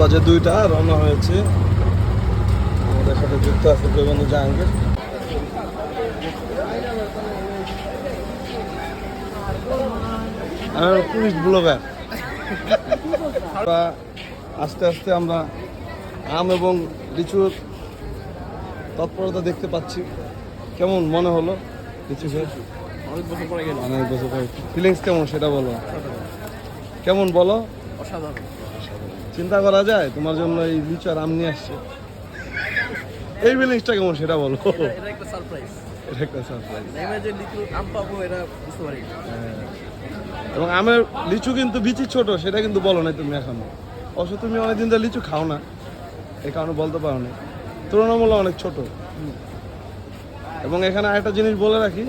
বাজে 2টা, রওনা হয়েছে। আমাদের সাথে যুক্ত আছে বন্ধু জাহাঙ্গীর। Tourist blogger. আস্তে আস্তে আমরা আম এবং লিচুর তৎপরতা দেখতে পাচ্ছি। কেমন মনে হলো লিচু খেয়ে? অনেক বছর পরে গেল। অনেক বছর পরে ফিলিংস কেমন সেটা বলো। কেমন বলো? অসাধারণ। চিন্তা করা যায় তোমার জন্য এই লিচু আর আম নিয়ে আসছে। এই ফিলিংসটা কেমন সেটা বলো। এটা একটা সারপ্রাইজ। এটা একটা সারপ্রাইজ। আমি যে লিচু আম পাবো এটা বুঝতে পারি। এবং আমের লিচু কিন্তু বিচি ছোট, সেটা কিন্তু বলো না তুমি এখনো। অবশ্য তুমি অনেকদিন ধরে লিচু খাও না, এই কারণে বলতে পারো না। তুলনামূলক অনেক ছোট। এবং এখানে আরেকটা জিনিস বলে রাখি,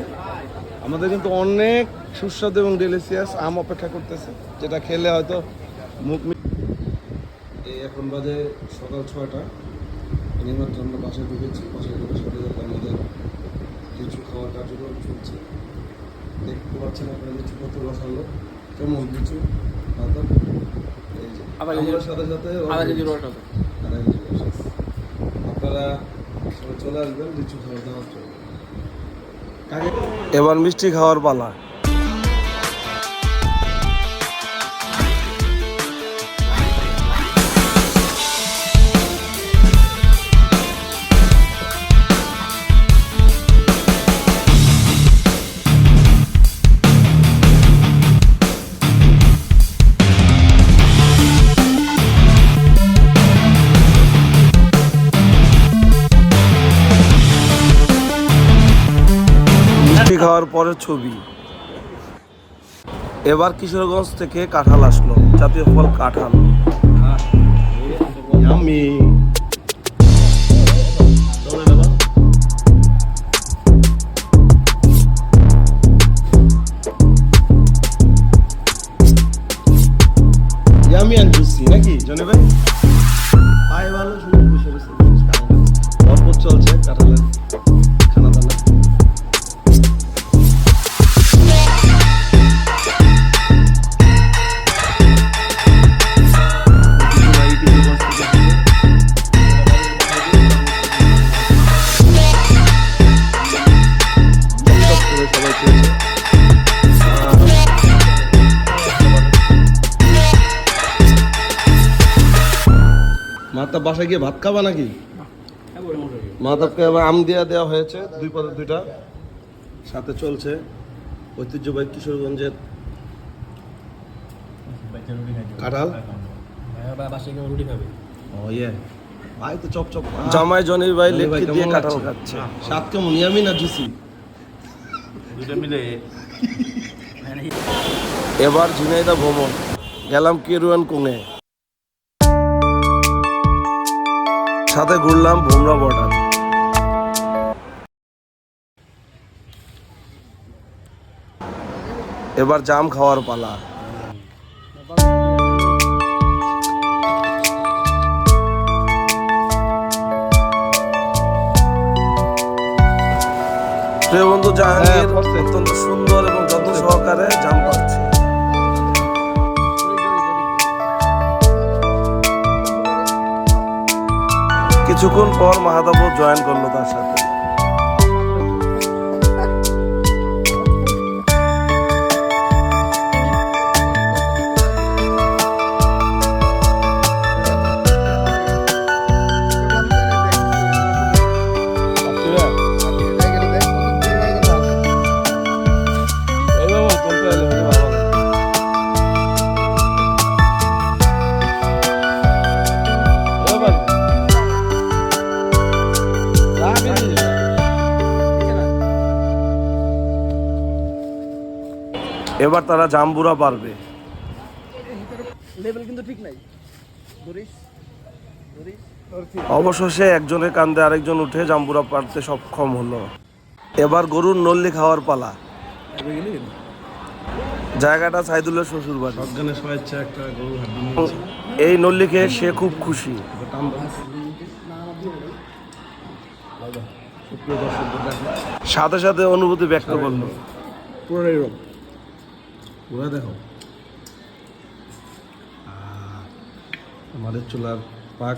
আমাদের কিন্তু অনেক সুস্বাদু এবং ডেলিসিয়াস আম অপেক্ষা করতেছে, যেটা খেলে হয়তো মুখ। এই এখন বাজে সকাল 6টা। এইমাত্র আমরা বাসায় ঢুকেছি। বাসায় ঢুকে সাথে সাথে আমাদের লিচু খাওয়ার কার্যক্রম চলছে। দেখতে পাচ্ছেন আপনারা লিচু কত বসালো, কেমন লিচু পাতা। এই যে আমার সাথে সাথে আধা কেজি রস আছে। আপনারা সবাই চলে আসবেন লিচু খাওয়ার দাওয়ার জন্য। এবার মিষ্টি খাওয়ার পালা। খাওয়ার পরে ছবি। এবার কিশোরগঞ্জ থেকে কাঁঠাল আসলো, জাতীয় ফল কাঁঠাল। আমি ইয়ামি এন্ড জুসি নাকি জনে ভাই? পায়ে ভালো, সুন্দর বসে বসে ভরপুর চলছে কাঁঠালের খানা দানা। মাতা বাসায় গিয়ে ভাত খাবা নাকি? মাতাকে আম দেওয়া হয়েছে, 2 পদে 2টা। সাথে চলছে ঐতিহ্যবাহী কিশোরগঞ্জের কাঁঠাল। ভাই তো চপ চপ। জামাই জনির ভাই লেটকি দিয়ে কাঁঠাল খাচ্ছে। স্বাদ কেমন, ইয়ামি না জুসি? দুটো মিলে। এবার ঝিনাইদহ ভ্রমণ, গেলাম কেরুয়ান কোণে, সাথে ঘুরলাম ভোমরা বর্ডার। এবার জাম খাওয়ার পালা। প্রিয় বন্ধু জাহাঙ্গীর অত্যন্ত সুন্দর এবং যত্ন সহকারে জাম পাচ্ছে। কিছুক্ষণ পর মাহাতাবও জয়েন করলো তার সাথে। এবার তারা জাম্বুরা পারবে। লেভেল কিন্তু ঠিক নাই। অবশেষে একজনের কান্দে আরেকজন উঠে জাম্বুরা পারতে সক্ষম হলো। এবার গরুর নল্লি খাওয়ার পালা। জায়গাটা সাইদুলের শ্বশুর বাড়ি। এই নল্লি খেয়ে সে খুব খুশি। সাথে সাথে অনুভূতি ব্যক্ত করলো। দেখো আমাদের চুলার পাক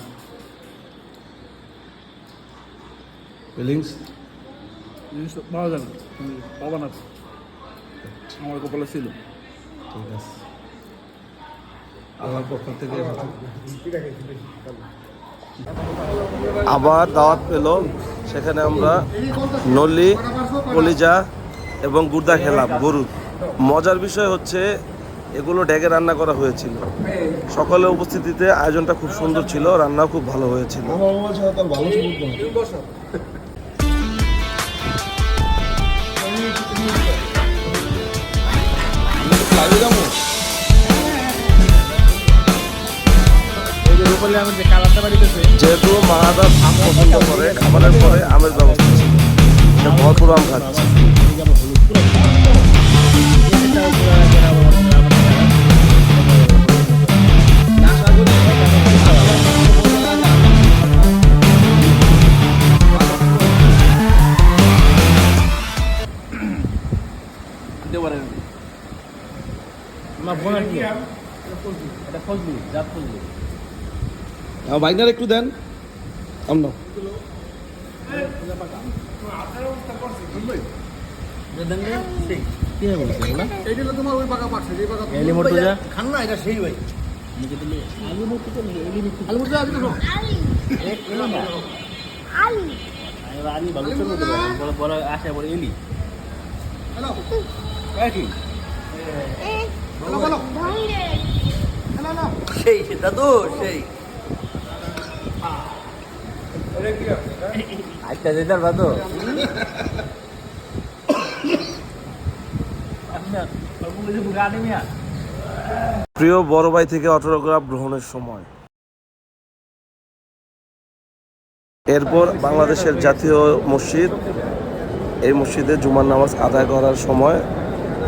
ফিলিংস জিনিসটা পাওয়া যাবে না তুমি পাবা না আমার কপালে ছিল ঠিক আছে আমার পক্ষ থেকে আবার দাওয়াত পেল সেখানে আমরা নলি কলিজা এবং গুর্দা খেলাম গরুর মজার বিষয় হচ্ছে এগুলো ডেকে রান্না করা হয়েছিল সকলের উপস্থিতিতে আয়োজনটা খুব সুন্দর ছিল রান্নাও খুব ভালো হয়েছিল যেহেতু মাহাদা আম পছন্দ করে খাবারের পরে আমের ব্যবস্থা ছিল এটা ভরপুর আম খাচ্ছে দিতে পারেন আমার বোন আছে এটা ফজলু জাত ফজলু বাইনার একটু দেন আমরা খান না এটা সেই ভাই আসে বলে এলি সেই দাদু সেই আচ্ছা যেটার বাদো প্রিয় বড় ভাই থেকে অটোগ্রাফ গ্রহণের সময় এরপর বাংলাদেশের জাতীয় মসজিদ এই মসজিদে জুমার নামাজ আদায় করার সময়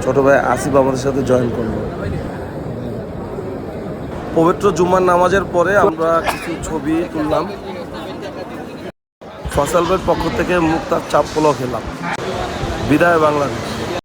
ছোট ভাই আসিফ আমাদের সাথে জয়েন করলো পবিত্র জুমার নামাজের পরে আমরা কিছু ছবি তুললাম ফসল ভাইয়ের পক্ষ থেকে মুক্তার চাপ পোলাও খেলাম বিদায় বাংলাদেশ।